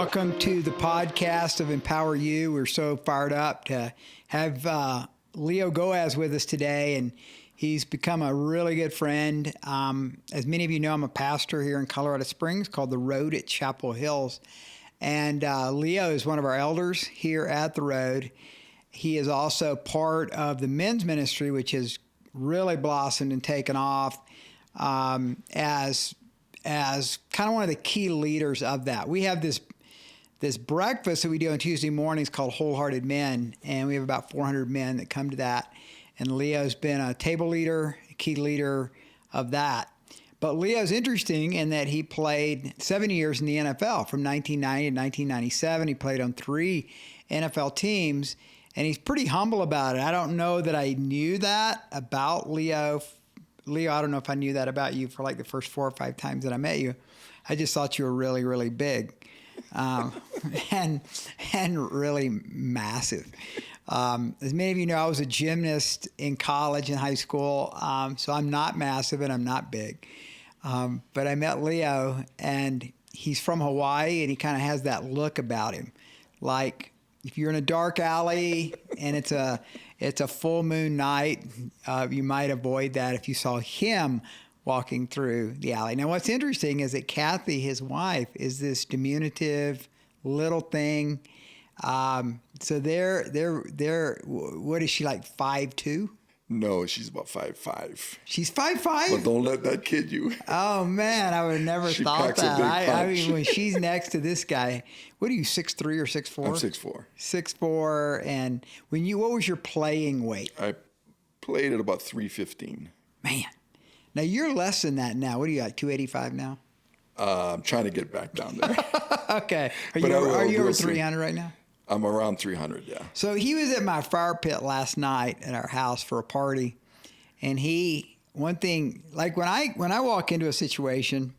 welcome to the podcast of EmpowerU. We're so fired up to have Leo Goeas with us today, and he's become a really good friend. As many of you know, I'm a pastor here in Colorado Springs called The Road at Chapel Hills, and Leo is one of our elders here at The Road. He is also part of the men's ministry, which has really blossomed and taken off as kind of one of the key leaders of that. We have this breakfast that we do on Tuesday mornings called Wholehearted Men, and we have about 400 men that come to that. And Leo's been a table leader, a key leader of that. But Leo's interesting in that he played 7 years in the NFL from 1990 to 1997. He played on 3 NFL teams, and he's pretty humble about it. I don't know that I knew that about Leo. Leo, I don't know if I knew that about you for like the first 4 or 5 times that I met you. I just thought you were really, really big and really massive. As many of you know, I was a gymnast in college and high school, so I'm not massive and I'm not big. But I met Leo, and he's from Hawaii, and he kind of has that look about him. Like if you're in a dark alley and it's a full moon night, you might avoid that if you saw him walking through the alley. Now, what's interesting is that Kathy, his wife, is this diminutive little thing. So they're what is she, like 5'2"? No, she's about 5'5". She's 5'5"? But don't let that kid you. Oh, man, I would have never thought that. I mean, when she's next to this guy, what are you, 6'3" or 6'4"? I'm 6'4". 6'4", and what was your playing weight? I played at about 315. Man. Now, you're less than that now. What are you, like 285 now? I'm trying to get back down there. Okay. Are you over 300 right now? I'm around 300, yeah. So he was at my fire pit last night at our house for a party, and one thing, like when I walk into a situation,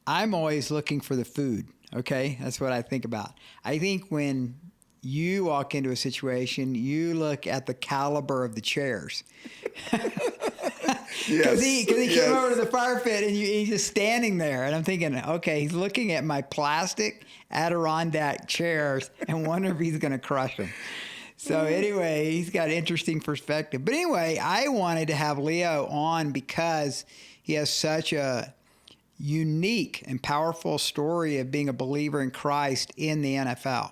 I'm always looking for the food, okay? That's what I think about. I think when you walk into a situation, you look at the caliber of the chairs. Because he came over to the fire pit, and he's just standing there. And I'm thinking, okay, he's looking at my plastic Adirondack chairs and wonder if he's going to crush them. So anyway, he's got an interesting perspective. But anyway, I wanted to have Leo on because he has such a unique and powerful story of being a believer in Christ in the NFL.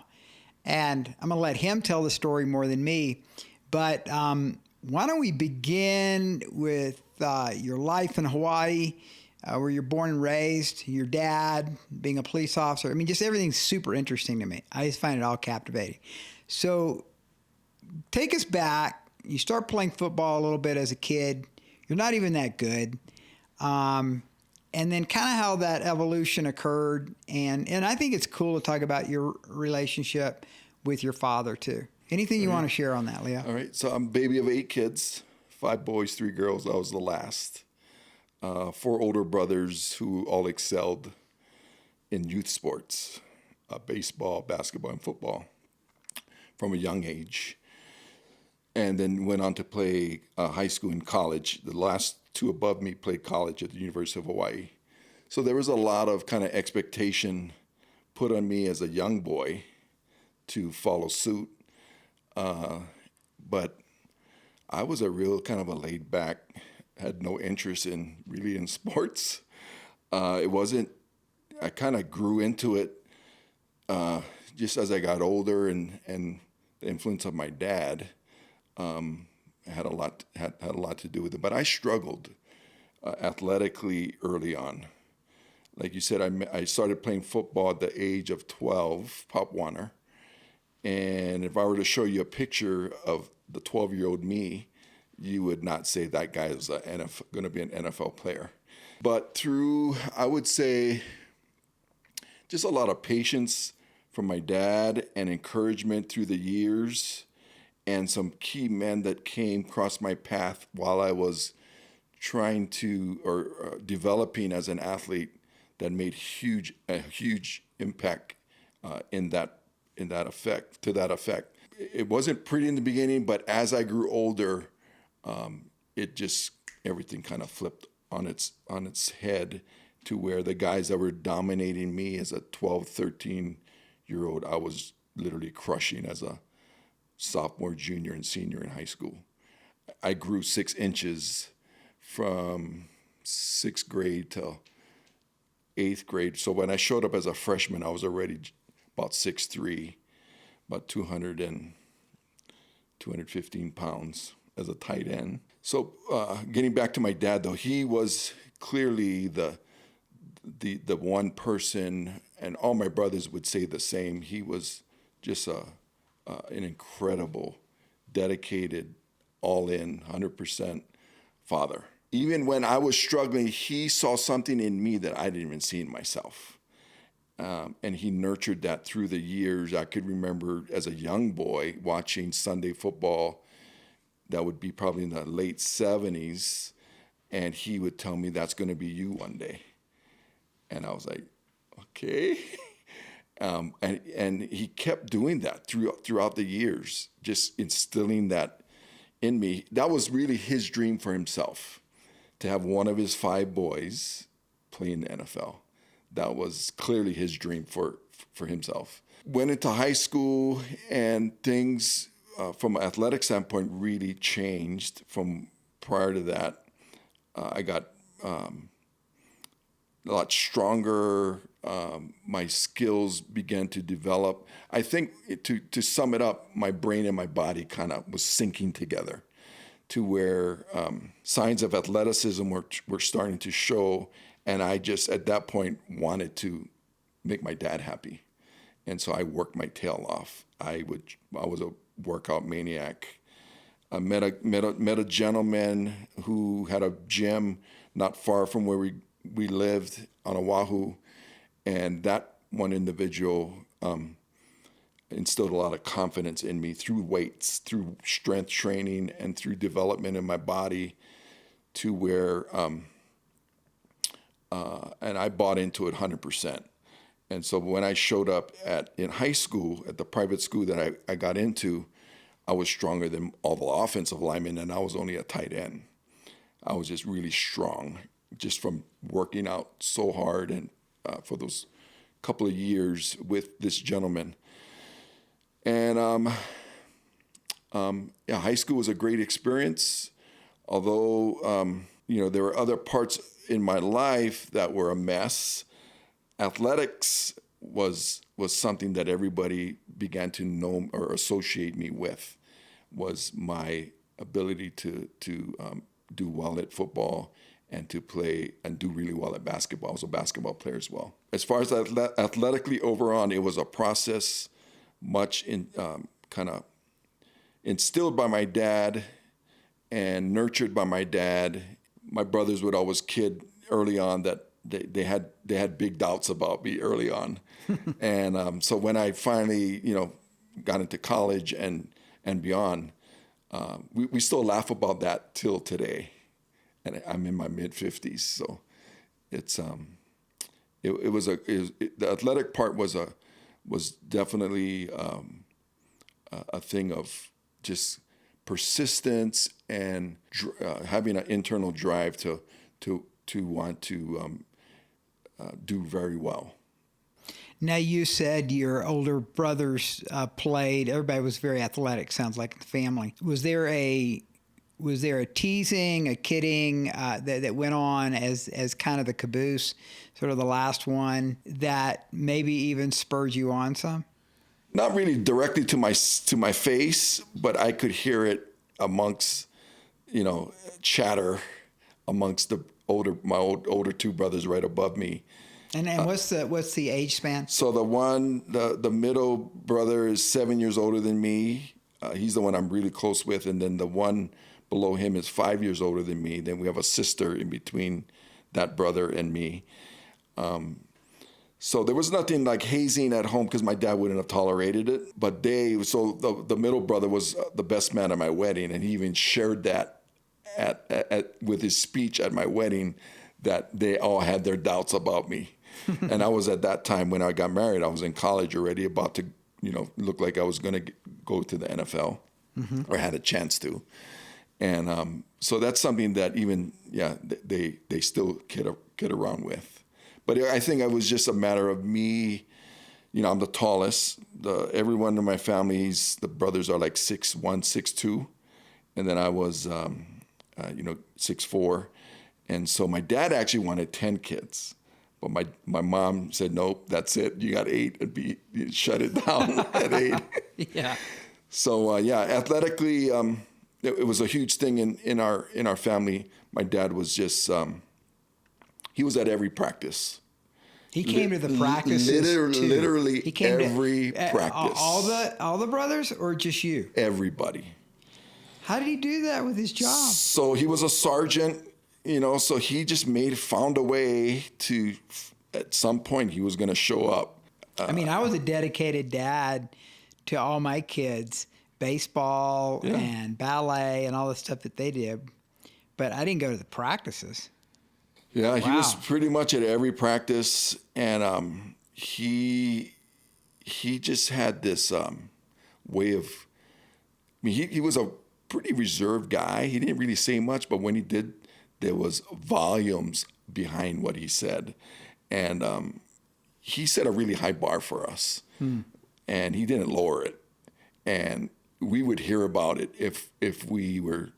And I'm going to let him tell the story more than me. But why don't we begin with your life in Hawaii, where you're born and raised, your dad being a police officer. I mean, just everything's super interesting to me. I just find it all captivating. So take us back. You start playing football a little bit as a kid. You're not even that good. And then kind of how that evolution occurred. And I think it's cool to talk about your relationship with your father, too. Anything you want to share on that, Leo? All right. So I'm a baby of 8 kids, 5 boys, 3 girls. I was the last. 4 older brothers who all excelled in youth sports, baseball, basketball, and football from a young age. And then went on to play high school and college. The last 2 above me played college at the University of Hawaii. So there was a lot of kind of expectation put on me as a young boy to follow suit. But I was a real kind of a laid back, had no interest in sports. I kind of grew into it just as I got older, and the influence of my dad had a lot to do with it. But I struggled athletically early on. Like you said, I started playing football at the age of 12, Pop Warner. And if I were to show you a picture of the 12-year-old me, you would not say that guy is going to be an NFL player. But through, I would say, just a lot of patience from my dad and encouragement through the years, and some key men that came across my path while I was trying to, or developing as an athlete, that made a huge impact to that effect. It wasn't pretty in the beginning, but as I grew older, everything kind of flipped on its head to where the guys that were dominating me as a 12, 13 8-year-old, I was literally crushing as a sophomore, junior, and senior in high school. I grew 6 inches from 6th grade to 8th grade. So when I showed up as a freshman, I was already about 6'3", about 215 pounds as a tight end. So getting back to my dad, though, he was clearly the one person, and all my brothers would say the same. He was just an incredible, dedicated, all-in, 100% father. Even when I was struggling, he saw something in me that I didn't even see in myself. And he nurtured that through the years. I could remember as a young boy watching Sunday football. That would be probably in the late 70s. And he would tell me, that's going to be you one day. And I was like, okay. And he kept doing that throughout the years, just instilling that in me. That was really his dream for himself, to have one of his 5 boys play in the NFL. That was clearly his dream for himself. Went into high school, and things from an athletic standpoint really changed from prior to that. I got a lot stronger. My skills began to develop. I think to sum it up, my brain and my body kind of was syncing together to where signs of athleticism were starting to show. And I just, at that point, wanted to make my dad happy. And so I worked my tail off. I was a workout maniac. I met a gentleman who had a gym not far from where we lived on Oahu. And that one individual instilled a lot of confidence in me through weights, through strength training, and through development in my body, to where, and I bought into it 100%. And so when I showed up in high school, at the private school that I got into, I was stronger than all the offensive linemen, and I was only a tight end. I was just really strong, just from working out so hard and for those couple of years with this gentleman. And high school was a great experience, although there were other parts in my life that were a mess. Athletics was something that everybody began to know or associate me with, was my ability to do well at football and to play and do really well at basketball. I was a basketball player as well. As far as athletically overall, it was a process much kind of instilled by my dad and nurtured by my dad. My brothers would always kid early on that they had big doubts about me early on. And so when I finally, got into college and beyond, we still laugh about that till today. And I'm in my mid-50s, so it's the athletic part was definitely a thing of just persistence and having an internal drive to want to do very well. Now, you said your older brothers played. Everybody was very athletic, sounds like, in the family. Was there a teasing, a kidding that went on as kind of the caboose, sort of the last one, that maybe even spurred you on some? Not really directly to my face, but I could hear it amongst, chatter amongst my older 2 brothers right above me. And what's the age span? So the middle brother is 7 years older than me. He's the one I'm really close with, and then the one below him is 5 years older than me. Then we have a sister in between that brother and me. So there was nothing like hazing at home because my dad wouldn't have tolerated it. But the middle brother was the best man at my wedding, and he even shared that with his speech at my wedding, that they all had their doubts about me. And I was at that time, when I got married, I was in college already, about to, look like I was going to go to the NFL, or had a chance to. And so that's something that even, they still kid around with. But I think it was just a matter of me I'm the tallest. Everyone in my families, the brothers are like 6'1", 6'2", and then I was 6'4", and so my dad actually wanted 10 kids. But my mom said, nope, that's it. You got 8. You shut it down at 8. Yeah. So athletically, it was a huge thing in our family. My dad was just he was at every practice. He came to the practices literally he came every practice. All the brothers, or just you? Everybody. How did he do that with his job? So he was a sergeant. So he just found a way to, at some point, he was going to show up. I was a dedicated dad to all my kids, baseball and ballet and all the stuff that they did, but I didn't go to the practices. Yeah, Wow. He was pretty much at every practice, and he just had this way of, he was a pretty reserved guy. He didn't really say much, but when he did, there was volumes behind what he said. And he set a really high bar for us. And he didn't lower it. And we would hear about it if we were,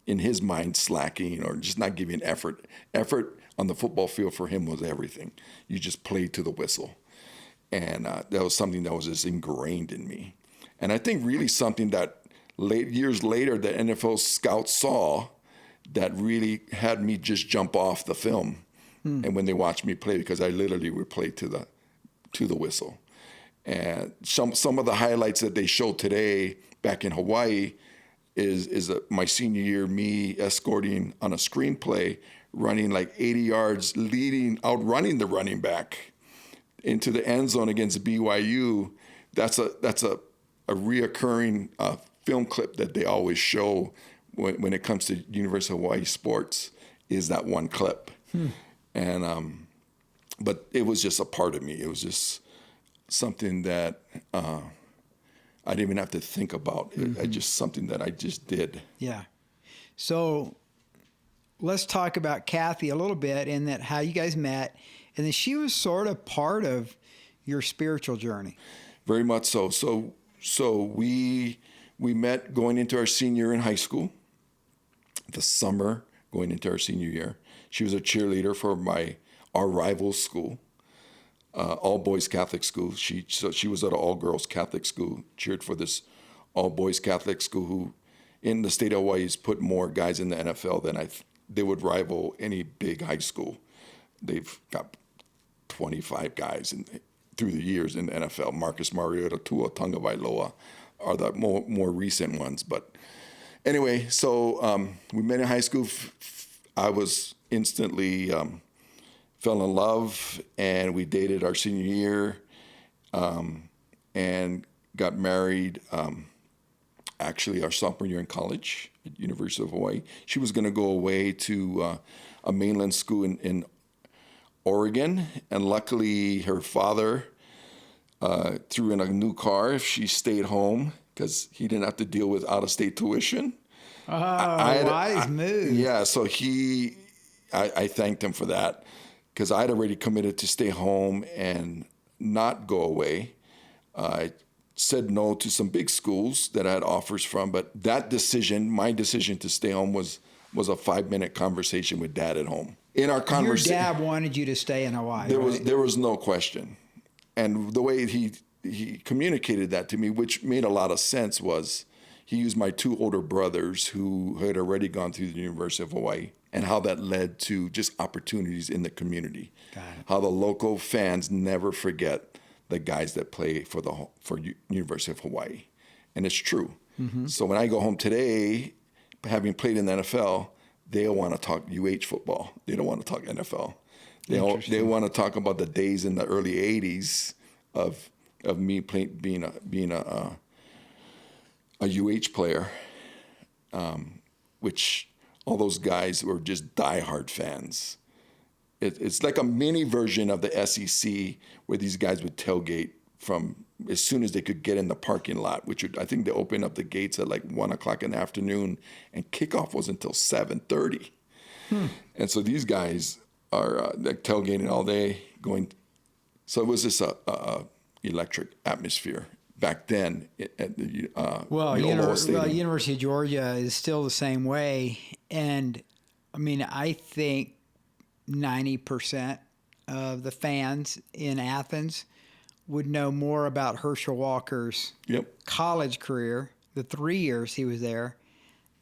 in his mind, slacking or just not giving effort. Effort on the football field for him was everything. You just played to the whistle. And that was something that was just ingrained in me. And I think really something that years later the NFL scouts saw that really had me just jump off the film. And when they watched me play, because I literally would play to the whistle. And some of the highlights that they showed today back in Hawaii is my senior year, me escorting on a screenplay, running like 80 yards, outrunning the running back into the end zone against BYU. That's a reoccurring film clip that they always show when it comes to University of Hawaii sports, is that one clip. And but it was just a part of me. It was just something that I didn't even have to think about. Just something that I just did. Yeah. So let's talk about Kathy a little bit, and that how you guys met, and then she was sort of part of your spiritual journey. Very much so. So we met going into our senior year in high school. The summer going into our senior year, she was a cheerleader for our rival school, all boys Catholic school. She was at an all girls Catholic school, cheered for this all boys Catholic school, who in the state of Hawaii has put more guys in the NFL than they would rival any big high school. They've got 25 guys through the years in the NFL. Marcus Mariota, Tua Tagovailoa are the more recent ones. But anyway, so we met in high school. I was instantly fell in love, and we dated our senior year, and got married actually our sophomore year in college at University of Hawaii. She was going to go away to a mainland school in Oregon, and luckily her father threw in a new car if she stayed home, because he didn't have to deal with out-of-state tuition. Wise move. Yeah, so I thanked him for that, because I had already committed to stay home and not go away. I said no to some big schools that I had offers from, but that decision, my decision to stay home, was a 5-minute conversation with Dad at home. In our conversation, your dad wanted you to stay in Hawaii. There was no question, and the way he communicated that to me, which made a lot of sense, was he used my 2 older brothers who had already gone through the University of Hawaii, and how that led to just opportunities in the community. Got it. How the local fans never forget the guys that play for University of Hawaii. And it's true. Mm-hmm. So when I go home today, having played in the NFL, they want to talk UH football. They don't want to talk NFL. They want to talk about the days in the early 80s of me being a UH player, which all those guys were just diehard fans. It's like a mini version of the SEC, where these guys would tailgate from as soon as they could get in the parking lot, I think they opened up the gates at like 1:00 in the afternoon, and kickoff was until 7:30. And so these guys are like tailgating all day, going So it was this electric atmosphere back then at the Oklahoma Stadium. University of Georgia is still the same way. And, I mean, I think 90% of the fans in Athens would know more about Herschel Walker's college career, the 3 years he was there,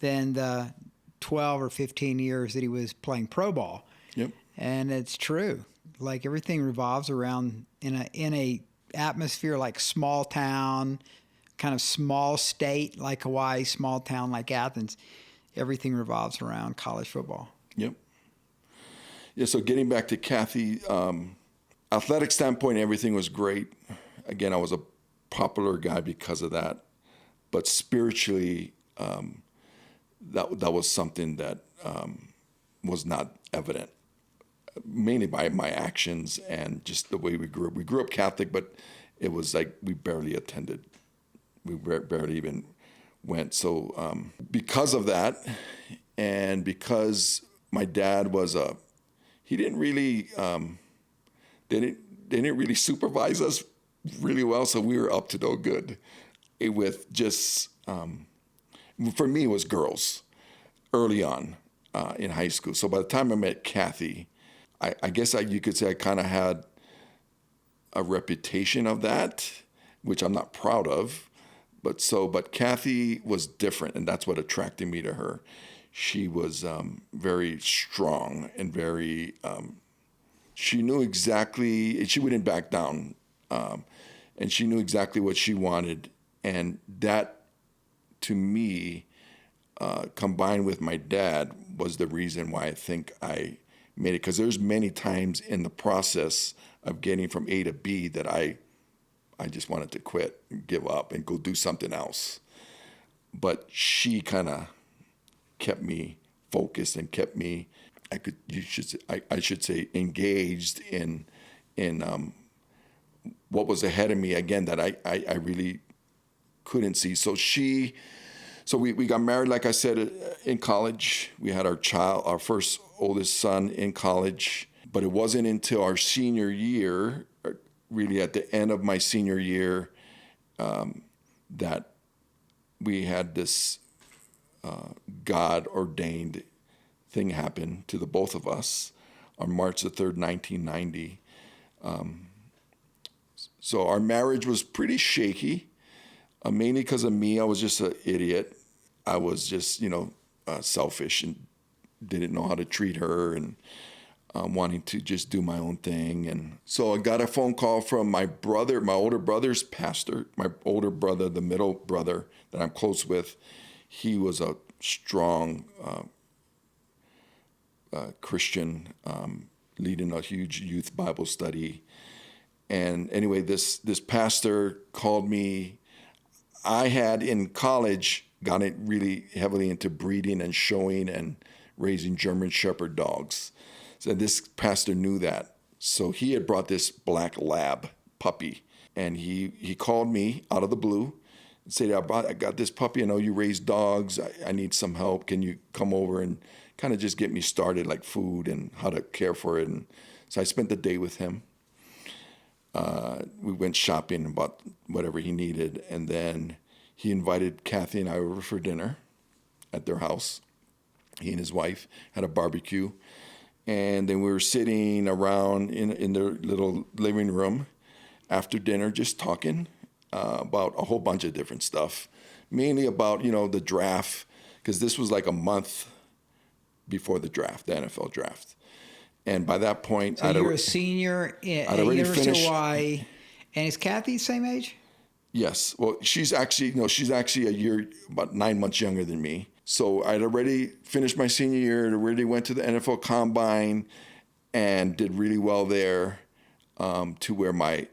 than the 12 or 15 years that he was playing pro ball. Yep. And it's true. Like, everything revolves around in a atmosphere like small town, kind of small state like Hawaii, small town like Athens. Everything revolves around college football. Yep. Yeah, so getting back to Kathy, athletic standpoint, everything was great. Again, I was a popular guy because of that. But spiritually, that was something that was not evident, mainly by my actions and just the way we grew up. We grew up Catholic, but it was like we barely attended. We barely even went. So because of that, and because my dad was he didn't really, they didn't really supervise us really well, so we were up to no good with just, for me, it was girls early on in high school. So by the time I met Kathy, I guess you could say I kind of had a reputation of that, which I'm not proud of. But Kathy was different, and that's what attracted me to her. She was very strong and very, she knew exactly, she wouldn't back down. And she knew exactly what she wanted. And that, to me, combined with my dad, was the reason why I think I made it. Because there's many times in the process of getting from A to B that I just wanted to quit and give up and go do something else. But she kind of kept me focused and kept me, I should say, engaged in what was ahead of me, again, that I really couldn't see. So we got married, like I said, in college. We had our first oldest son in college. But it wasn't until our senior year, really at the end of my senior year, that we had this God-ordained thing happen to the both of us on March the 3rd, 1990. So our marriage was pretty shaky, mainly because of me. I was just an idiot. I was just, selfish and didn't know how to treat her and wanting to just do my own thing. And so I got a phone call from my older brother's pastor, my older brother, the middle brother that I'm close with. He was a strong Christian, leading a huge youth Bible study. And anyway, this pastor called me. I had in college gotten really heavily into breeding and showing and raising German Shepherd dogs. So this pastor knew that. So he had brought this black lab puppy. And he called me out of the blue and said, I got this puppy. I know you raise dogs. I need some help. Can you come over and kind of just get me started, like food and how to care for it? And so I spent the day with him. We went shopping and bought whatever he needed. And then he invited Kathy and I over for dinner at their house. He and his wife had a barbecue. And then we were sitting around in their little living room after dinner, just talking about a whole bunch of different stuff, mainly about, the draft, because this was like a month before the draft, the NFL draft. And by that point, so you're a senior at University of Hawaii, and is Kathy the same age? Yes. Well, she's actually a year, about 9 months younger than me. So I'd already finished my senior year, already went to the NFL Combine, and did really well there, to where the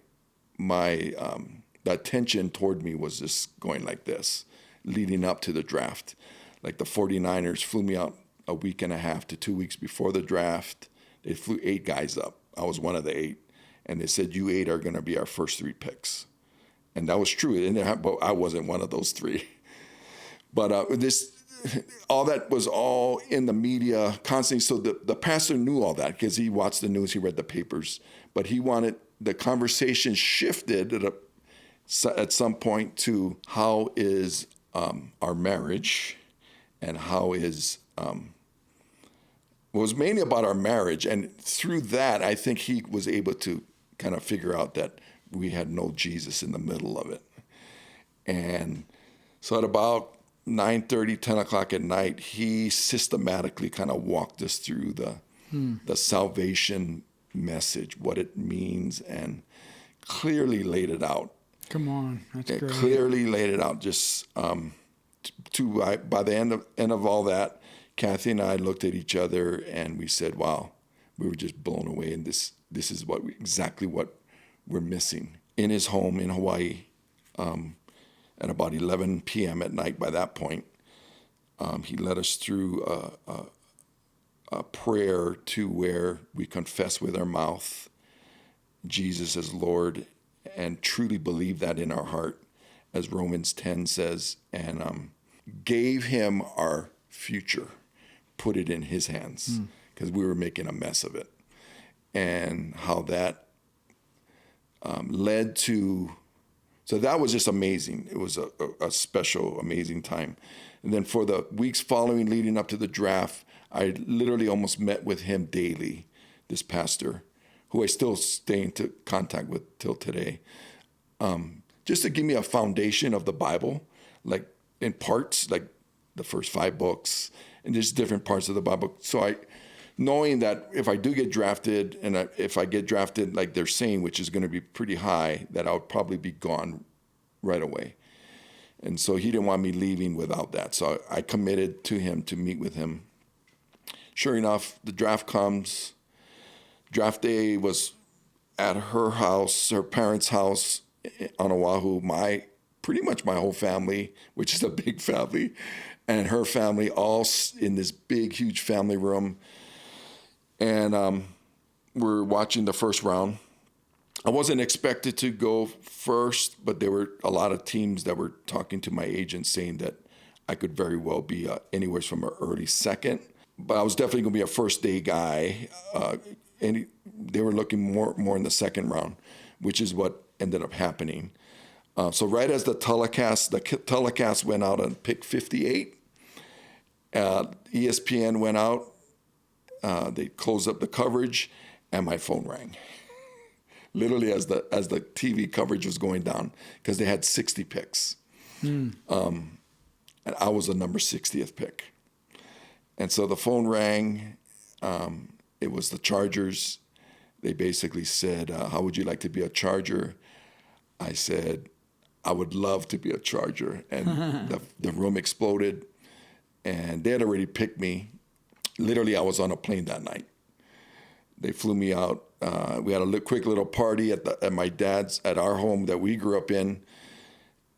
attention toward me was just going like this, leading up to the draft. Like the 49ers flew me out a week and a half to 2 weeks before the draft. They flew 8 guys up. I was one of the 8. And they said, you 8 are going to be our first 3 picks. And that was true. But I wasn't one of those 3. But all that was all in the media constantly. So the pastor knew all that because he watched the news, he read the papers. But he wanted the conversation shifted at some point to how is our marriage, and how is was mainly about our marriage. And through that, I think he was able to kind of figure out that we had no Jesus in the middle of it. And so at about 9:30, 10 o'clock at night, he systematically kind of walked us through the salvation message, what it means, and clearly laid it out. Come on, that's great. Clearly laid it out. Just by the end of all that, Kathy and I looked at each other and we said, "Wow, we were just blown away." And this is exactly what we're missing. In his home in Hawaii, at about 11 p.m. at night. By that point, he led us through a prayer to where we confess with our mouth Jesus as Lord, and truly believe that in our heart, as Romans 10 says, and gave him our future, put it in his hands, because we were making a mess of it. And how that led to, so that was just amazing. It was a special, amazing time. And then for the weeks following, leading up to the draft, I literally almost met with him daily, this pastor, who I still stay into contact with till today, just to give me a foundation of the Bible, like in parts, like the first 5 books, and just different parts of the Bible. So knowing that if I do get drafted, and if I get drafted like they're saying, which is going to be pretty high, that I'll probably be gone right away. And so he didn't want me leaving without that. So I committed to him to meet with him. Sure enough, the draft comes. Draft day was at her house, her parents' house on Oahu. Pretty much my whole family, which is a big family, and her family, all in this big, huge family room. And we're watching the first round. I wasn't expected to go first, but there were a lot of teams that were talking to my agent saying that I could very well be anywhere from an early second. But I was definitely going to be a first-day guy. And they were looking more in the second round, which is what ended up happening. So right as the telecast went out on pick 58, ESPN went out. They closed up the coverage, and my phone rang. Literally as the TV coverage was going down, because they had 60 picks. And I was the number 60th pick. And so the phone rang. It was the Chargers. They basically said, how would you like to be a Charger? I said, I would love to be a Charger. And the room exploded. And they had already picked me. Literally, I was on a plane that night. They flew me out. We had a quick little party at my dad's, at our home that we grew up in.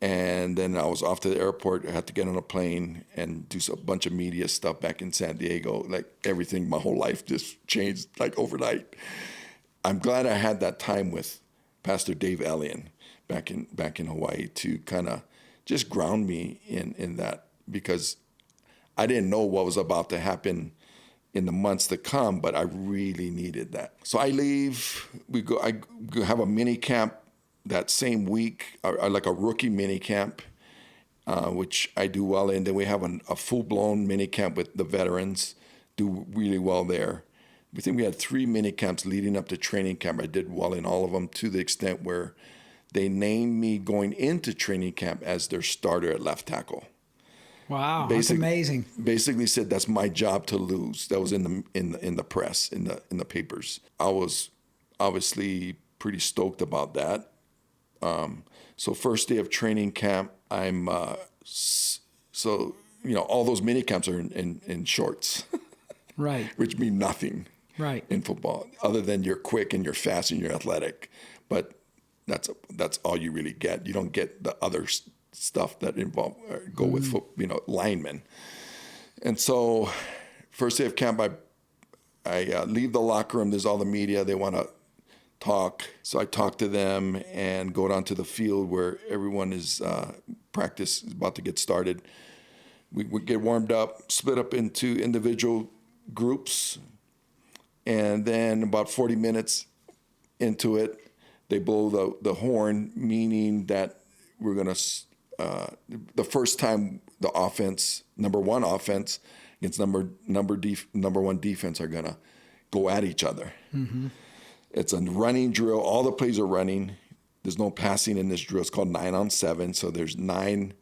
And then I was off to the airport. I had to get on a plane and do a bunch of media stuff back in San Diego. Like everything, my whole life just changed like overnight. I'm glad I had that time with Pastor Dave Ellion back in Hawaii to kind of just ground me in that, because I didn't know what was about to happen in the months to come, but I really needed that. So I leave. I have a mini camp that same week, like a rookie mini camp, which I do well in. Then we have a full-blown mini camp with the veterans, do really well there. We think we had 3 mini camps leading up to training camp. I did well in all of them, to the extent where they named me going into training camp as their starter at left tackle. Wow, that's amazing. Basically said that's my job to lose. That was in the press, in the papers. I was obviously pretty stoked about that. So first day of training camp, I'm all those mini camps are in shorts, right? Which mean nothing, right, in football, other than you're quick and you're fast and you're athletic. But that's all you really get. You don't get the other stuff that go with linemen. And so first day of camp, I leave the locker room. There's all the media. They want to talk. So I talk to them and go down to the field where everyone is practice is about to get started. We get warmed up, split up into individual groups, and then about 40 minutes into it, they blow the horn, meaning that we're going to, the first time the offense, number one offense against number one defense are going to go at each other. Mm-hmm. It's a running drill. All the plays are running. There's no passing in this drill. It's called 9-on-7. So there's nine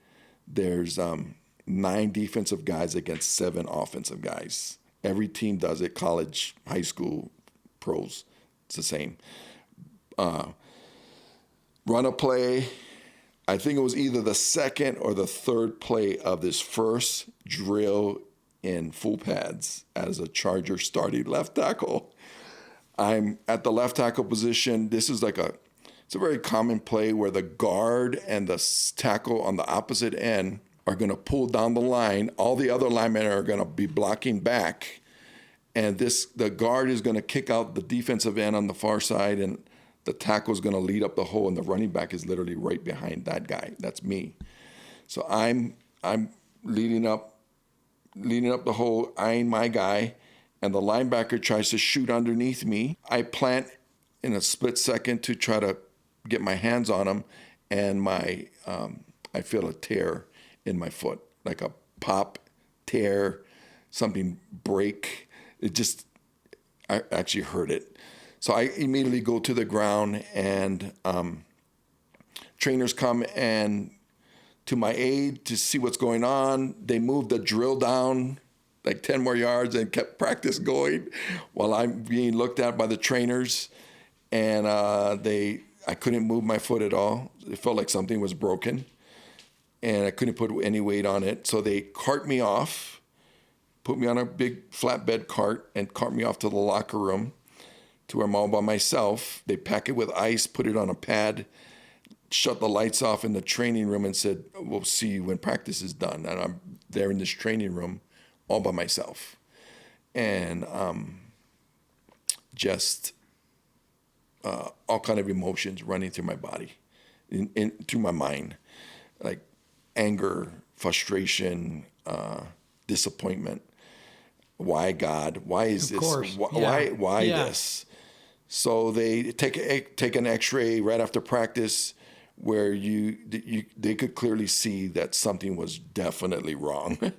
defensive guys against 7 offensive guys. Every team does it, college, high school, pros. It's the same. Run a play. I think it was either the second or the third play of this first drill in full pads as a Charger starting left tackle. I'm at the left tackle position. This is it's a very common play where the guard and the tackle on the opposite end are going to pull down the line. All the other linemen are going to be blocking back. And the guard is going to kick out the defensive end on the far side, and the tackle is going to lead up the hole, and the running back is literally right behind that guy. That's me. So I'm leading up the hole, eyeing my guy, and the linebacker tries to shoot underneath me. I plant in a split second to try to get my hands on him, and I feel a tear in my foot, like a pop, tear, something break. I actually heard it. So I immediately go to the ground, and trainers come and to my aid to see what's going on. They moved the drill down like 10 more yards and kept practice going while I'm being looked at by the trainers. And I couldn't move my foot at all. It felt like something was broken, and I couldn't put any weight on it. So they cart me off, put me on a big flatbed cart, and cart me off to the locker room to where I'm all by myself. They pack it with ice, put it on a pad, shut the lights off in the training room, and said, "We'll see you when practice is done." And I'm there in this training room all by myself. And just all kind of emotions running through my body, through my mind, like anger, frustration, disappointment. Why, God? Why is this? Why this? So they take an X-ray right after practice, where they could clearly see that something was definitely wrong.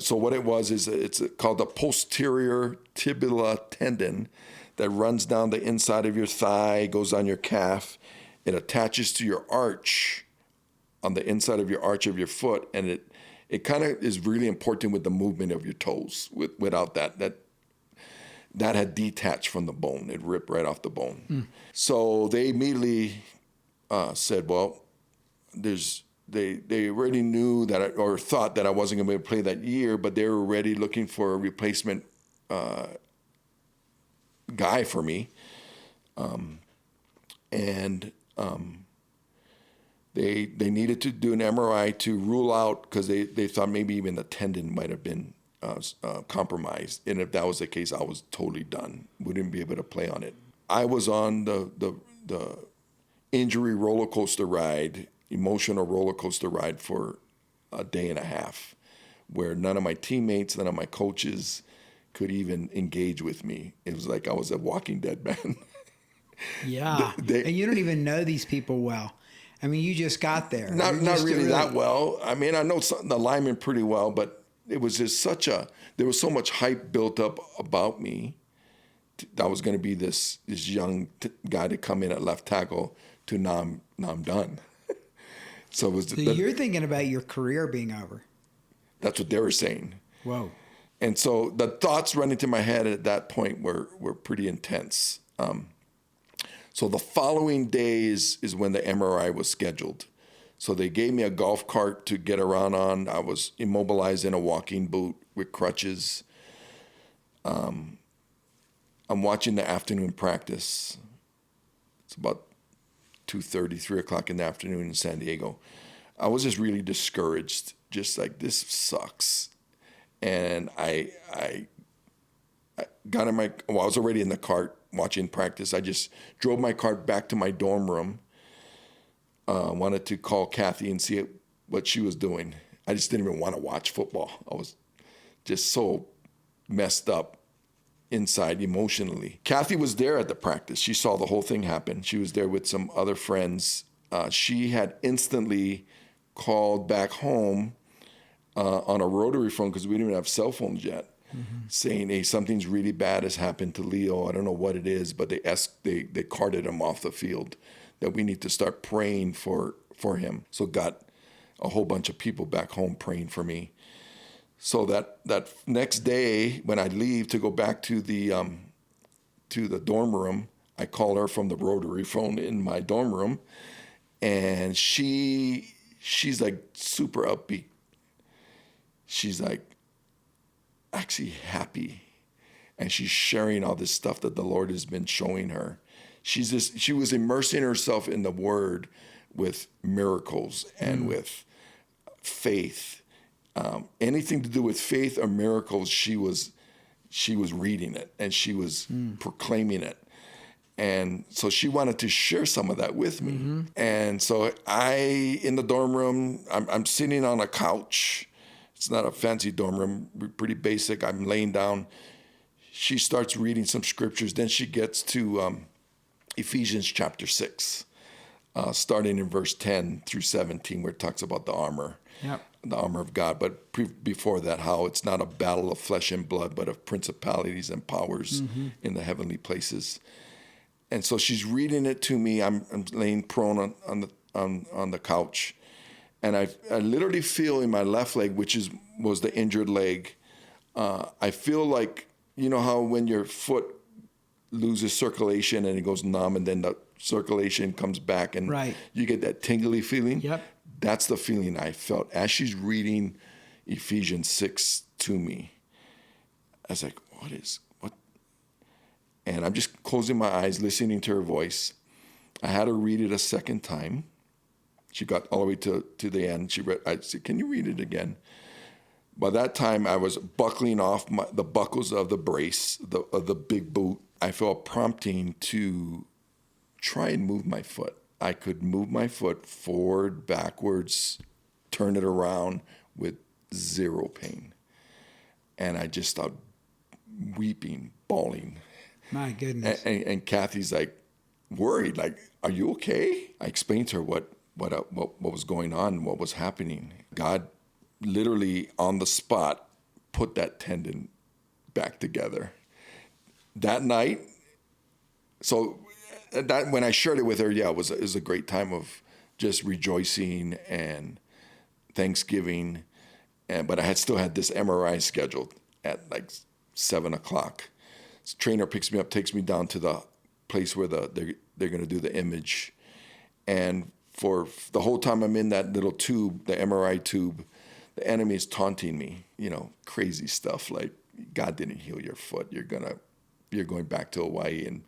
So what it was is it's called the posterior tibial tendon that runs down the inside of your thigh, goes on your calf. It attaches to your arch on the inside of your arch of your foot, and it kind of is really important with the movement of your toes. Without that had detached from the bone. It ripped right off the bone. Mm. So they immediately said, well, they already knew that or thought that I wasn't going to be able to play that year, but they were already looking for a replacement guy for me. They needed to do an MRI to rule out, because they thought maybe even the tendon might have been compromised. And if that was the case, I was totally done. Wouldn't be able to play on it. I was on the injury roller coaster ride, emotional roller coaster ride for a day and a half, where none of my teammates, none of my coaches could even engage with me. It was like I was a Walking Dead man. Yeah. And you don't even know these people well. I mean, you just got there. Not really that well. I mean, I know the linemen pretty well, but it was just there was so much hype built up about me. I was going to be this young guy to come in at left tackle to now I'm done. So you're thinking about your career being over. That's what they were saying. Whoa. And so the thoughts running through my head at that point were pretty intense. So the following day is when the MRI was scheduled. So they gave me a golf cart to get around on. I was immobilized in a walking boot with crutches. I'm watching the afternoon practice. It's about 2:30, 3 o'clock in the afternoon in San Diego. I was just really discouraged, just like, this sucks. And I got I was already in the cart watching practice. I just drove my cart back to my dorm room. Wanted to call Kathy and see what she was doing. I just didn't even want to watch football. I was just so messed up inside emotionally. Kathy was there at the practice. She saw the whole thing happen. She was there with some other friends. She had instantly called back home on a rotary phone, because we didn't even have cell phones yet, saying, hey, something's really bad has happened to Leo. I don't know what it is, but they carted him off the field, that we need to start praying for him. So got a whole bunch of people back home praying for me. So that next day, when I leave to go back to the dorm room, I call her from the rotary phone in my dorm room, and she's like super upbeat. She's like actually happy, and she's sharing all this stuff that the Lord has been showing her. She was immersing herself in the Word with miracles and with faith. Anything to do with faith or miracles, she was reading it, and she was proclaiming it. And so she wanted to share some of that with me. And so in the dorm room, I'm sitting on a couch. It's not a fancy dorm room, pretty basic. I'm laying down. She starts reading some scriptures. Then she gets to Ephesians chapter 6, starting in verse 10 through 17, where it talks about the armor. Yep. The armor of God. But before that, how it's not a battle of flesh and blood, but of principalities and powers in the heavenly places. And so she's reading it to me. I'm laying prone on the couch, and I literally feel in my left leg, which was the injured leg. I feel like, you know how when your foot loses circulation and it goes numb, and then the circulation comes back, and you get that tingly feeling. Yep. That's the feeling I felt as she's reading Ephesians 6 to me. I was like, what? And I'm just closing my eyes, listening to her voice. I had her read it a second time. She got all the way to the end. I said, can you read it again? By that time, I was buckling off the buckles of the brace, of the big boot. I felt prompting to try and move my foot. I could move my foot forward, backwards, turn it around with zero pain. And I just started weeping, bawling. My goodness. And Kathy's like worried, like, are you okay? I explained to her what was going on, what was happening. God literally on the spot put that tendon back together. That night, so that when I shared it with her, it was a great time of just rejoicing and Thanksgiving. But I still had this MRI scheduled at like 7:00. So trainer picks me up, takes me down to the place where they're going to do the image. And for the whole time I'm in that little tube, the MRI tube, the enemy is taunting me, crazy stuff like, God didn't heal your foot. You're going back to Hawaii and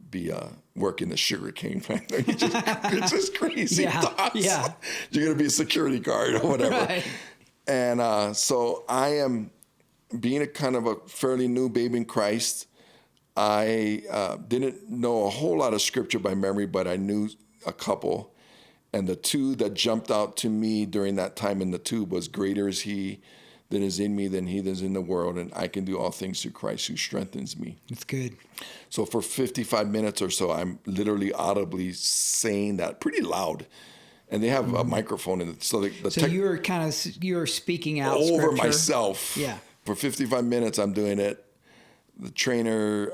be working the sugarcane plant. It's just crazy thoughts. Yeah. You're going to be a security guard or whatever. Right. And so I am, being a kind of a fairly new babe in Christ, I didn't know a whole lot of scripture by memory, but I knew a couple. And the two that jumped out to me during that time in the tube was, greater is he that is in me than he that is in the world, and I can do all things through Christ who strengthens me. That's good. So for 55 minutes or so, I'm literally audibly saying that pretty loud. And they have a microphone in it. So you were speaking out over scripture. Myself. Yeah. For 55 minutes, I'm doing it. The trainer,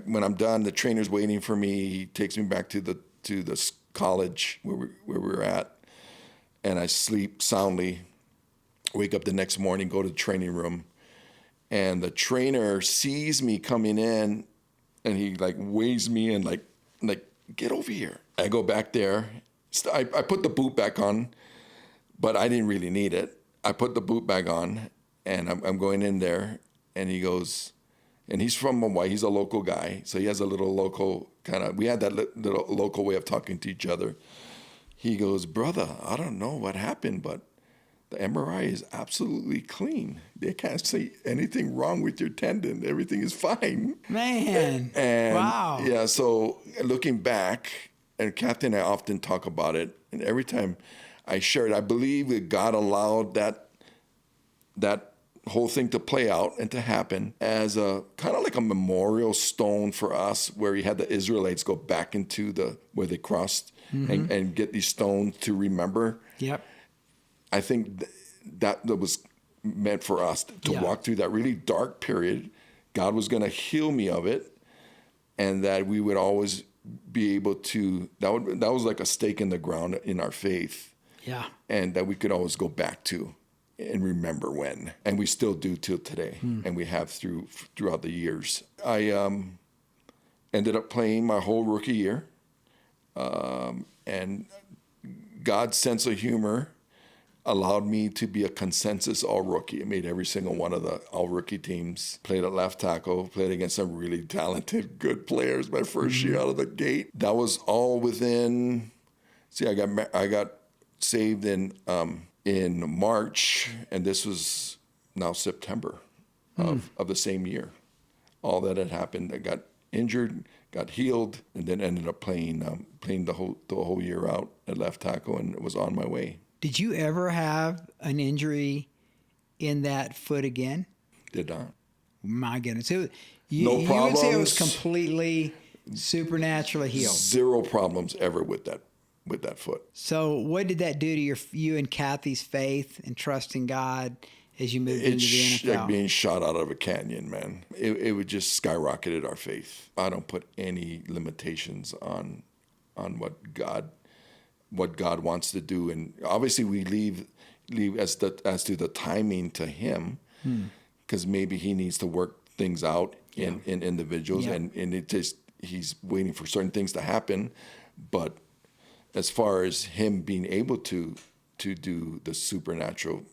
when I'm done, the trainer's waiting for me. He takes me back to the college where we were at, and I sleep soundly. Wake up the next morning, go to the training room, and the trainer sees me coming in, and he like waves me in, like get over here. I go back there. I put the boot back on, but I didn't really need it. I put the boot back on, and I'm going in there, and he goes, and he's from Hawaii. He's a local guy, so he has a little local kind of, we had that little local way of talking to each other. He goes, brother, I don't know what happened, but the MRI is absolutely clean. They can't say anything wrong with your tendon. Everything is fine. Man, and wow. Yeah, so looking back, and Kathy and I often talk about it, and every time I share it, I believe that God allowed that whole thing to play out and to happen as a kind of like a memorial stone for us, where he had the Israelites go back into where they crossed and get these stones to remember. Yep. I think that was meant for us to walk through that really dark period. God was going to heal me of it, and that we would always be able to, that was like a stake in the ground in our faith. Yeah. And that we could always go back to and remember when. And we still do till today. And we have throughout the years. I ended up playing my whole rookie year. And God's sense of humor allowed me to be a consensus all-rookie. I made every single one of the all-rookie teams. Played at left tackle, played against some really talented, good players my first year out of the gate. That was all within, I got saved in March, and this was now September of the same year. All that had happened, I got injured, got healed, and then ended up playing the whole year out at left tackle, and was on my way. Did you ever have an injury in that foot again? Did not. My goodness. No You problems. would say it was completely supernaturally healed. Zero problems ever with that foot. So what did that do to you and Kathy's faith and trust in God as you moved into the It's NFL? like being shot out of a canyon, man. It would just skyrocketed our faith. I don't put any limitations on what God wants to do, and obviously we leave as to the timing to Him, because maybe He needs to work things out in individuals, and it just He's waiting for certain things to happen. But as far as Him being able to do the supernatural,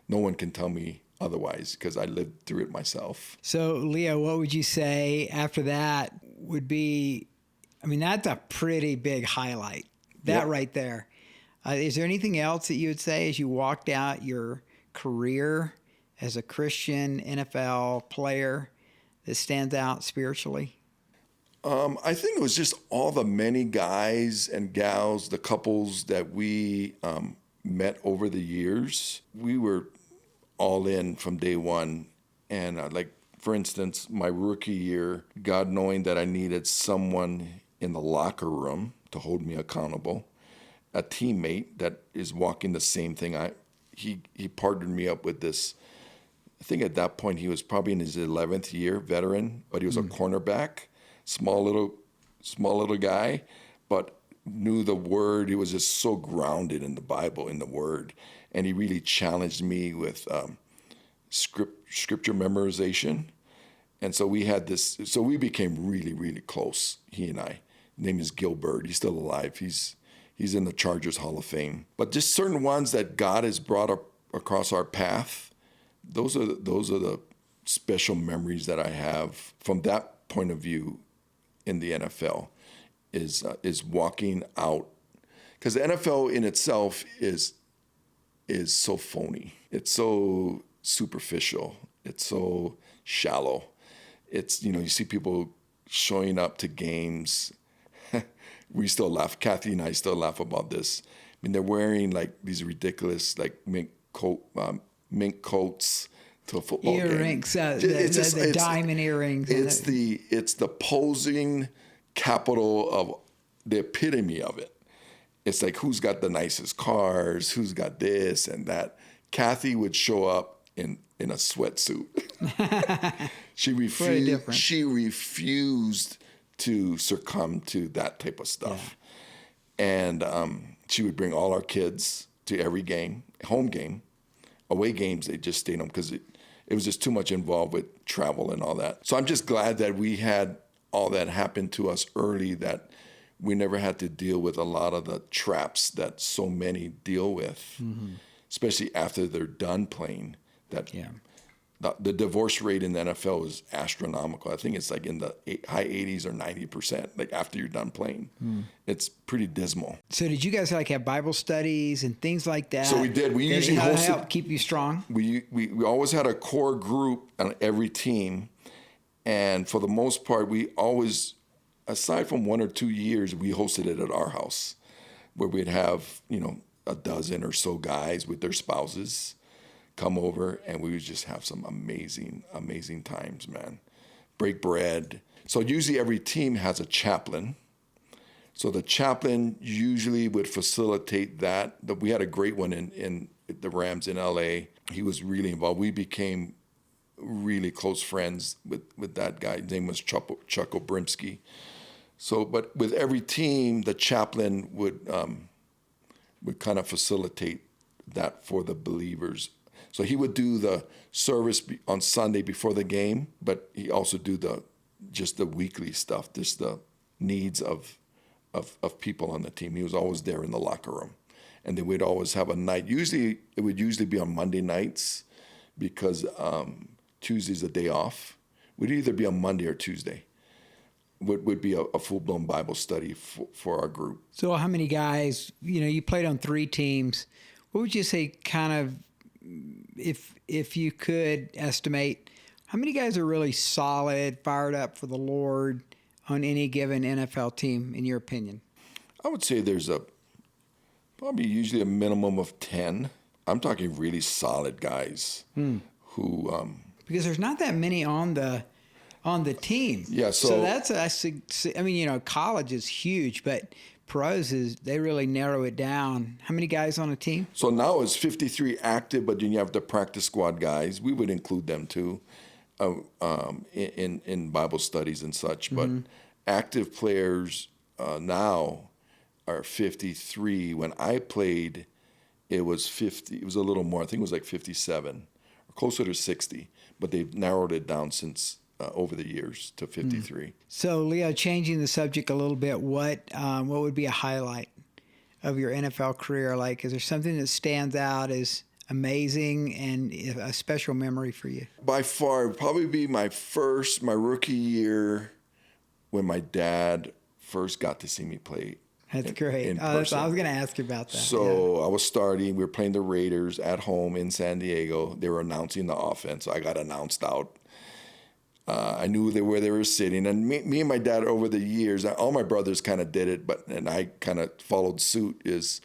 no one can tell me otherwise, because I lived through it myself. So Leo, what would you say after that would be? I mean, that's a pretty big highlight. That right there. Is there anything else that you would say as you walked out your career as a Christian NFL player that stands out spiritually? I think it was just all the many guys and gals, the couples that we met over the years. We were all in from day one. And like, for instance, my rookie year, God knowing that I needed someone in the locker room to hold me accountable, a teammate that is walking the same thing. He partnered me up with this. I think at that point he was probably in his 11th year, veteran, but he was a cornerback, small little guy, but knew the word. He was just so grounded in the Bible, in the word, and he really challenged me with scripture memorization. And so we had this. So we became really, really close. He and I. His name is Gilbert. He's still alive. He's in the Chargers Hall of Fame. But just certain ones that God has brought up across our path, those are the special memories that I have from that point of view in the NFL, is walking out. Because the NFL in itself is so phony. It's so superficial. It's so shallow. It's, you see people showing up to games. We still laugh. Kathy and I still laugh about this. I mean, they're wearing like these ridiculous like mink coats to a football Earrings, game. the diamond earrings. It's the posing capital of the epitome of it. It's like, who's got the nicest cars? Who's got this and that? Kathy would show up in a sweatsuit. She refused to succumb to that type of stuff. Yeah. And she would bring all our kids to every game, home game. Away games, they just stayed home because it was just too much involved with travel and all that. So I'm just glad that we had all that happen to us early, that we never had to deal with a lot of the traps that so many deal with, especially after they're done playing. The divorce rate in the NFL is astronomical. I think it's like in the high 80s or 90%, like after you're done playing. It's pretty dismal. So did you guys like have Bible studies and things like that? So we did. We usually hosted. Help keep you strong? We always had a core group on every team. And for the most part, we always, aside from 1 or 2 years, we hosted it at our house, where we'd have, a dozen or so guys with their spouses come over, and we would just have some amazing, amazing times, man. Break bread. So usually every team has a chaplain. So the chaplain usually would facilitate that. We had a great one in the Rams in LA. He was really involved. We became really close friends with that guy. His name was Chuck Obrimsky. So, but with every team, the chaplain would kind of facilitate that for the believers. So he would do the service on Sunday before the game, but he also do just the weekly stuff, just the needs of people on the team. He was always there in the locker room. And then we'd always have a night. It would usually be on Monday nights because Tuesday's a day off. We'd either be on Monday or Tuesday. Would be a full-blown Bible study for our group. So how many guys, you played on 3 teams. What would you say kind of, if you could estimate, how many guys are really solid, fired up for the Lord on any given NFL team, in your opinion? I would say there's probably usually a minimum of 10. I'm talking really solid guys who... because there's not that many on the team. Yeah, so that's college is huge, but pros they really narrow it down. How many guys on a team? So now it's 53 active, but then you have the practice squad guys. We would include them too in Bible studies and such. But active players now are 53. When I played, it was 50. It was a little more. I think it was like 57, or closer to 60. But they've narrowed it down since over the years to 53. So, Leo, changing the subject a little bit, what would be a highlight of your NFL career? Like, is there something that stands out as amazing and a special memory for you? By far, it would probably be my rookie year when my dad first got to see me play. That's great. In I was person. going to ask you about that. So I was starting. We were playing the Raiders at home in San Diego. They were announcing the offense. So I got announced out. I knew where they were sitting. And me and my dad over the years, all my brothers kind of did it, and I kind of followed suit, is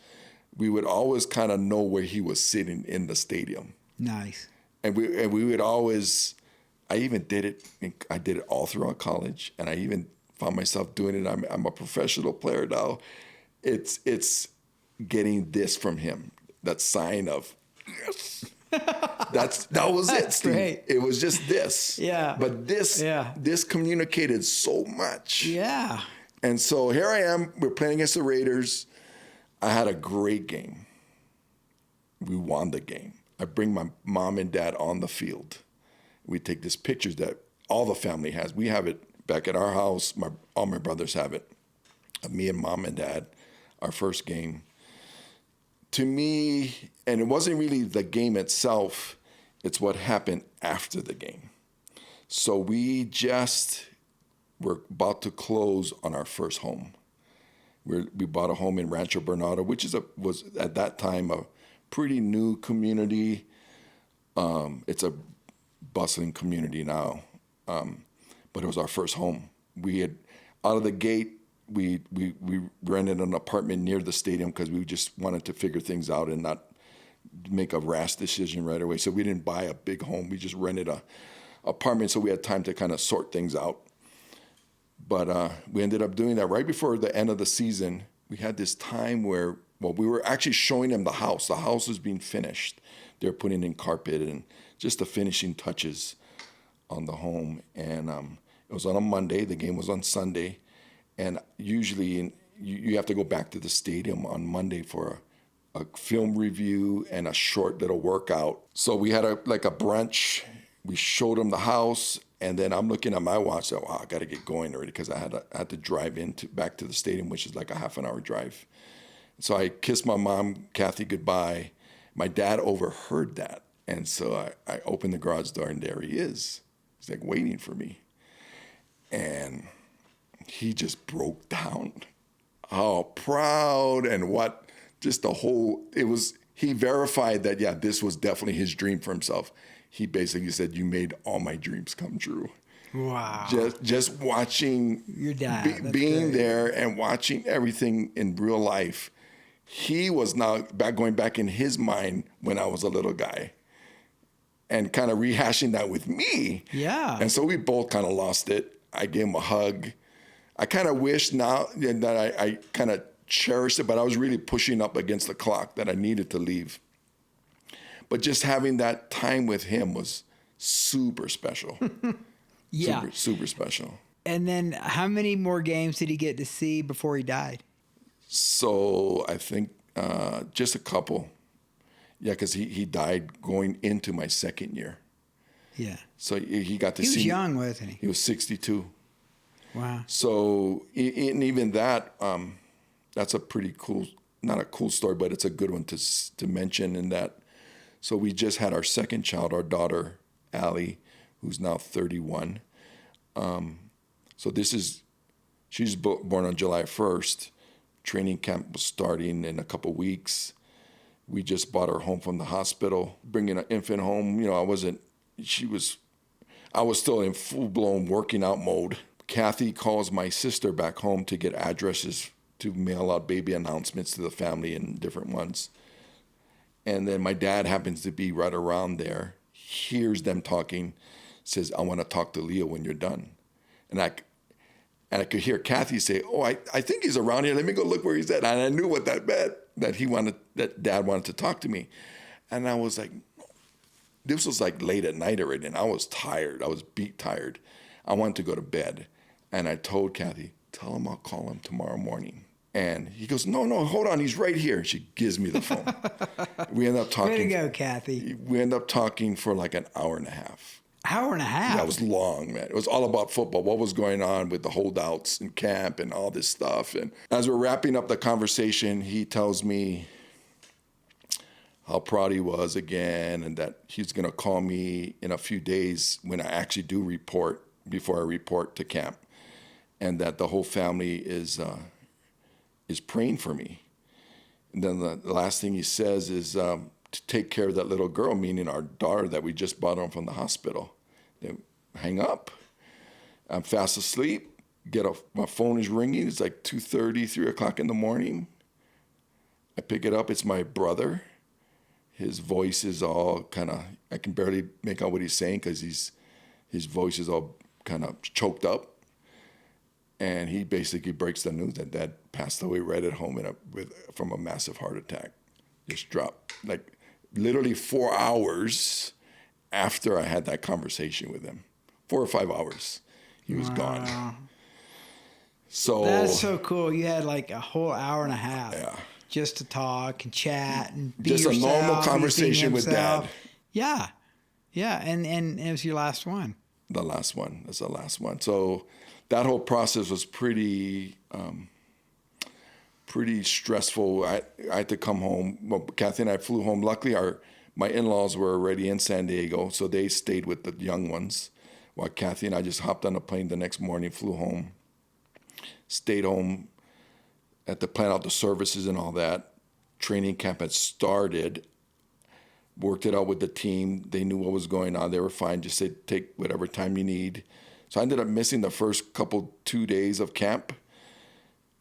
we would always kind of know where he was sitting in the stadium. Nice. And we would always, I even did it. I did it all throughout college, and I even found myself doing it. I'm a professional player now. It's getting this from him, that sign of yes. That was it, Steve. Great. It was just this. Yeah. But this communicated so much. Yeah. And so here I am. We're playing against the Raiders. I had a great game. We won the game. I bring my mom and dad on the field. We take these pictures that all the family has. We have it back at our house. All my brothers have it. Me and mom and dad, our first game. To me, and it wasn't really the game itself, it's what happened after the game. So we just were about to close on our first home. We bought a home in Rancho Bernardo, which was at that time a pretty new community. It's a bustling community now, but it was our first home. We had, out of the gate, we rented an apartment near the stadium because we just wanted to figure things out and not make a rash decision right away. So we didn't buy a big home. We just rented a apartment so we had time to kind of sort things out. But we ended up doing that right before the end of the season. We had this time where, we were actually showing them the house. The house was being finished. They were putting in carpet and just the finishing touches on the home. And it was on a Monday. The game was on Sunday. And usually you have to go back to the stadium on Monday for a film review and a short little workout. So we had a brunch. We showed them the house, and then I'm looking at my watch. So I got to get going already because I had to drive back to the stadium, which is like a half an hour drive. So I kissed my mom, Kathy, goodbye. My dad overheard that, and so I opened the garage door, and there he is. He's like waiting for me, and he just broke down. How proud and what, just the whole, he verified that, yeah, this was definitely his dream for himself. He basically said, "You made all my dreams come true." Wow. Just watching, your dad, being there and watching everything in real life. He was now going back in his mind when I was a little guy. and kind of rehashing that with me. Yeah. And so we both kind of lost it. I gave him a hug. I kind of wish now that I kind of cherished it, but I was really pushing up against the clock that I needed to leave. But just having that time with him was super special. Yeah. Super, super special. And then how many more games did he get to see before he died? So I think just a couple. Yeah, because he died going into my second year. Yeah. So he got to He see was me. young, wasn't he? He was 62. Wow. So and even that, that's a pretty cool, not a cool story, but it's a good one to mention in that. So we just had our second child, our daughter, Allie, who's now 31. So she's born on July 1st. Training camp was starting in a couple weeks. We just brought her home from the hospital, bringing an infant home. You know, I was still in full-blown working out mode. Kathy calls my sister back home to get addresses to mail out baby announcements to the family and different ones. And then my dad happens to be right around there, hears them talking, says, I want to talk to Leo when you're done. And I could hear Kathy say, oh, I think he's around here. Let me go look where he's at. And I knew what that meant, that Dad wanted to talk to me. And I was like, this was like late at night already, and I was tired. I was beat tired. I wanted to go to bed. And I told Kathy, tell him I'll call him tomorrow morning. And he goes, no, hold on. He's right here. And she gives me the phone. We end up talking. Way to go, Kathy. We end up talking for like an hour and a half. Hour and a half? That was long, man. It was all about football, what was going on with the holdouts in camp and all this stuff. And as we're wrapping up the conversation, he tells me how proud he was again and that he's going to call me in a few days when I actually do report, before I report to camp, and that the whole family is praying for me. And then the last thing he says is to take care of that little girl, meaning our daughter that we just brought home from the hospital. Then hang up. I'm fast asleep. My phone is ringing. It's like 2:30, 3 o'clock in the morning. I pick it up. It's my brother. His voice is all kind of, I can barely make out what he's saying because his voice is all kind of choked up. And he basically breaks the news that Dad passed away right at home from a massive heart attack. Just dropped. Like literally 4 hours after I had that conversation with him. 4 or 5 hours. He was gone. So that's so cool. You had like a whole hour and a half. Yeah. Just to talk and chat and be just yourself, a normal conversation with Dad. Yeah. Yeah. And it was your last one. The last one. That's the last one. So that whole process was pretty stressful. I had to come home. Well, Kathy and I flew home. Luckily, my in-laws were already in San Diego, so they stayed with the young ones, while Kathy and I just hopped on a plane the next morning, flew home, stayed home, had to plan out the services and all that. Training camp had started. Worked it out with the team. They knew what was going on. They were fine. Just said, take whatever time you need. So I ended up missing the first 2 days of camp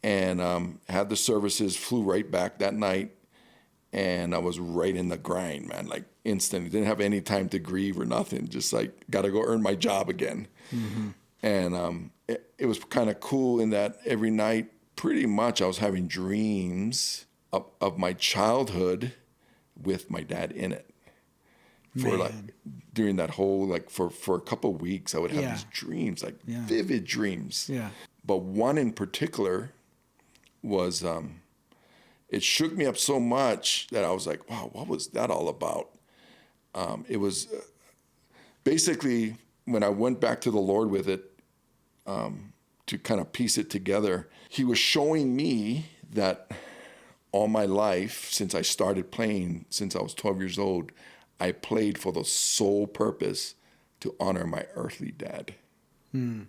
and had the services, flew right back that night. And I was right in the grind, man, like instantly. Didn't have any time to grieve or nothing. Just like, got to go earn my job again. Mm-hmm. And it was kind of cool in that every night, pretty much I was having dreams of my childhood with my dad in it. For like during that whole, like for a couple of weeks, I would have these dreams, like vivid dreams. Yeah. But one in particular was, it shook me up so much that I was like, wow, what was that all about? It was basically when I went back to the Lord with it, to kind of piece it together, he was showing me that all my life, since I started playing, since I was 12 years old, I played for the sole purpose to honor my earthly dad. And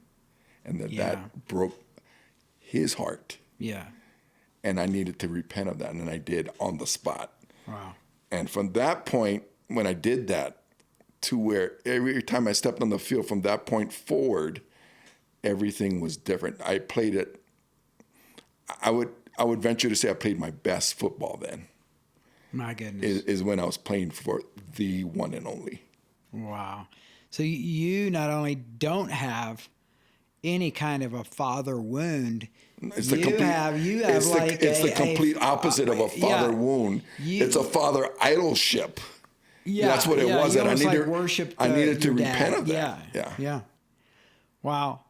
that broke his heart. Yeah. And I needed to repent of that, and I did on the spot. Wow. And from that point, when I did that, to where every time I stepped on the field from that point forward, everything was different. I played it. I would venture to say I played my best football then. My goodness. Is when I was playing for the one and only. Wow. So you not only don't have any kind of a father wound, It's the complete. It's the complete opposite of a father wound. It's a father idolship. Yeah, that's what it was. You That I needed to repent of that. Yeah. Wow.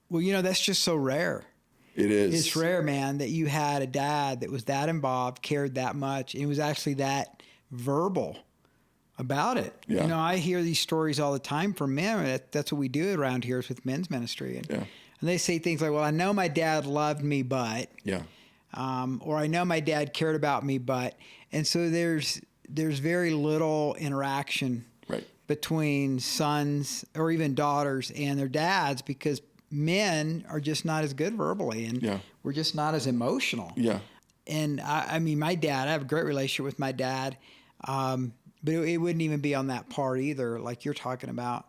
Well, that's just so rare. It is. It's rare, man, that you had a dad that was that involved, cared that much, and was actually that verbal about it. Yeah. I hear these stories all the time from men. That's what we do around here is with men's ministry. And they say things like, well, I know my dad loved me, but, or I know my dad cared about me, but, and so there's very little interaction between sons or even daughters and their dads because men are just not as good verbally and we're just not as emotional. Yeah. And I mean, my dad, I have a great relationship with my dad. But it wouldn't even be on that part either, like you're talking about.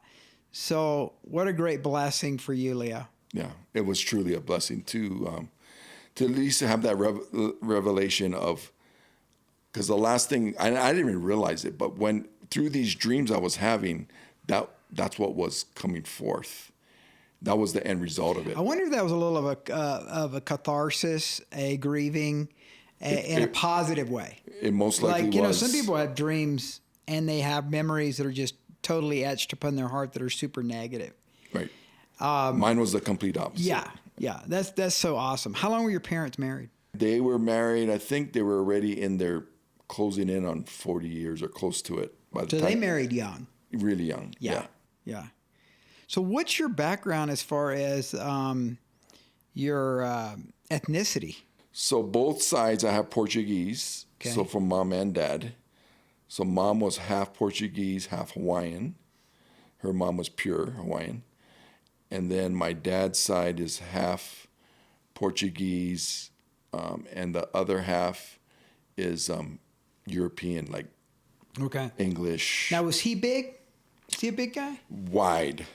So what a great blessing for you, Leo. Yeah, it was truly a blessing to at least have that revelation of, because the last thing, I didn't even realize it, but when through these dreams I was having, that's what was coming forth. That was the end result of it. I wonder if that was a little of a catharsis, a grieving, in a positive way. It most likely was. Some people have dreams and they have memories that are just totally etched upon their heart that are super negative. Right. Mine was the complete opposite. Yeah. That's so awesome. How long were your parents married? They were married. I think they were already in their closing in on 40 years or close to it. So they married young. Really young. Yeah. So what's your background as far as your ethnicity? So both sides, I have Portuguese. Okay. So from mom and dad. So mom was half Portuguese, half Hawaiian. Her mom was pure Hawaiian. And then my dad's side is half Portuguese, and the other half is European, like English. Now, was he big? Is he a big guy? Wide.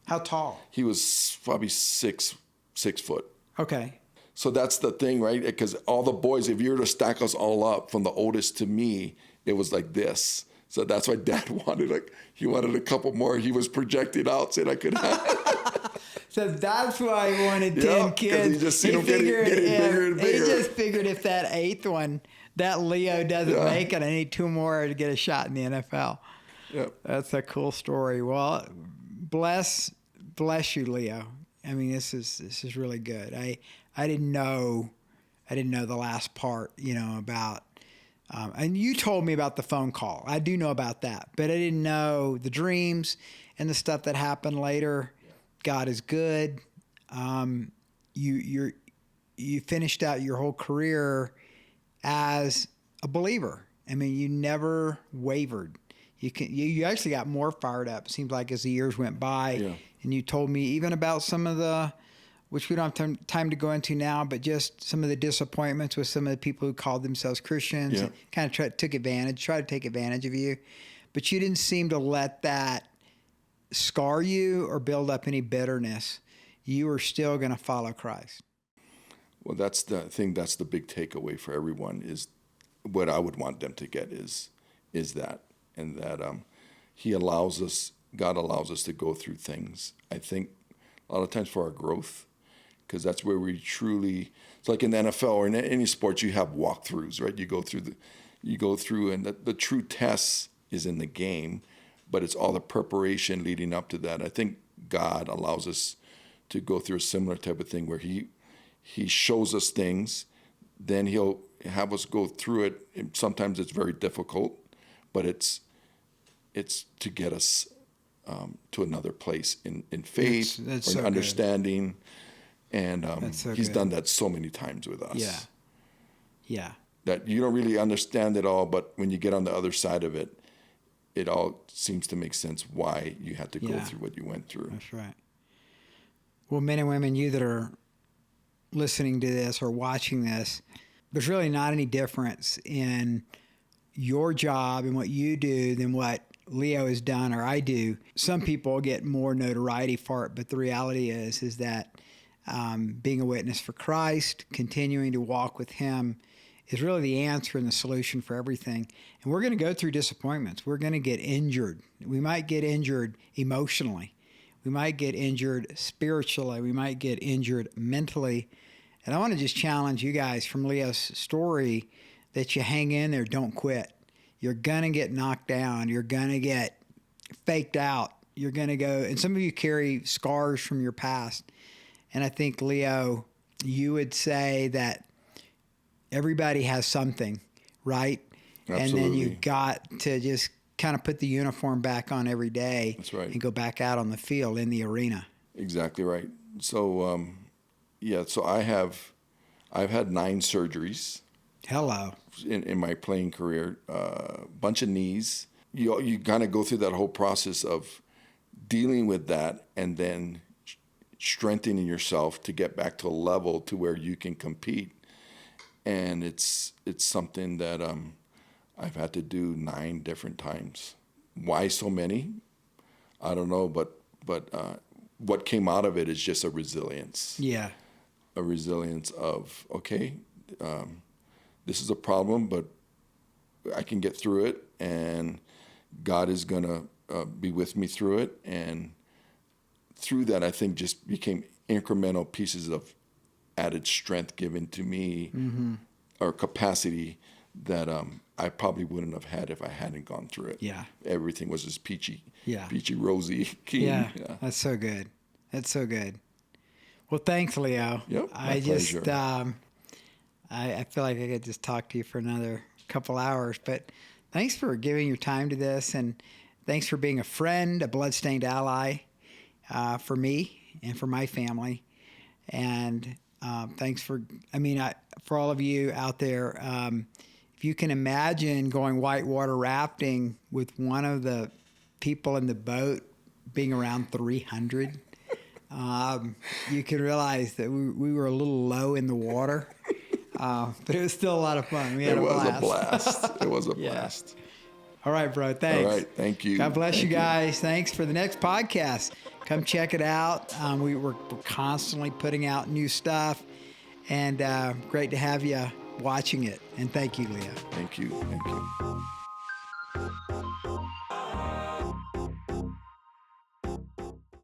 How tall? He was probably 6 foot. Okay. So that's the thing, right? Because all the boys, if you were to stack us all up from the oldest to me, it was like this. So that's why Dad wanted a couple more. He was projecting out, saying I could have. So that's why he wanted 10 kids. He just getting bigger and bigger. He just figured if that 8th one, that Leo doesn't make it, I need 2 more to get a shot in the NFL. Yep. That's a cool story. Well, bless you, Leo. I mean, this is really good. I didn't know the last part, about, and you told me about the phone call. I do know about that, but I didn't know the dreams and the stuff that happened later. Yeah. God is good. You finished out your whole career as a believer. I mean, you never wavered. You actually got more fired up. It seems like as the years went by, and you told me even about some of the, which we don't have time to go into now, but just some of the disappointments with some of the people who called themselves Christians, kind of tried to take advantage of you. But you didn't seem to let that scar you or build up any bitterness. You were still going to follow Christ. Well, that's the thing. That's the big takeaway for everyone is what I would want them to get is that, and that God allows us to go through things. I think a lot of times for our growth, because that's where we truly. It's like in the NFL or in any sports, you have walkthroughs, right? You go through, and the true test is in the game, but it's all the preparation leading up to that. I think God allows us to go through a similar type of thing where He shows us things, then He'll have us go through it. And sometimes it's very difficult, but it's to get us to another place in faith that's or in so understanding. Good. And He's good. Done that so many times with us. Yeah. That you don't really understand it all, but when you get on the other side of it, it all seems to make sense why you had to go through what you went through. That's right. Well, men and women, you that are listening to this or watching this, there's really not any difference in your job and what you do than what Leo has done or I do. Some people get more notoriety for it, but the reality is that being a witness for Christ, continuing to walk with Him is really the answer and the solution for everything. And we're going to go through disappointments. We're going to get injured. We might get injured emotionally. We might get injured spiritually. We might get injured mentally. And I want to just challenge you guys from Leo's story that you hang in there, don't quit. You're going to get knocked down. You're going to get faked out. You're going to go, and some of you carry scars from your past. And I think, Leo, you would say that everybody has something, right? Absolutely. And then you've got to just kind of put the uniform back on every day. That's right. And go back out on the field in the arena. Exactly right. So, so I've had 9 surgeries. Hello. In my playing career, bunch of knees. You kind of go through that whole process of dealing with that and then strengthening yourself to get back to a level to where you can compete. And it's something that I've had to do 9 different times. Why so many? I don't know, but what came out of it is just a resilience. Yeah. A resilience of, okay, this is a problem, but I can get through it, and God is going to be with me through it. And through that, I think just became incremental pieces of added strength given to me, or capacity that I probably wouldn't have had if I hadn't gone through it. Yeah. Everything was just peachy, rosy, keen. Yeah. That's so good. That's so good. Well, thanks, Leo. Yep, I pleasure. I feel like I could just talk to you for another couple hours, but thanks for giving your time to this, and thanks for being a friend, a bloodstained ally for me and for my family. And thanks for all of you out there. If you can imagine going whitewater rafting with one of the people in the boat being around 300, you can realize that we were a little low in the water. But it was still a lot of fun. We had It was blast. a blast. It was a blast. All right, bro. Thanks. All right. Thank you. God bless Thank you guys. Thanks for the next podcast. Come check it out. We're constantly putting out new stuff, and great to have you watching it. And thank you, Leah. Thank you. Thank you.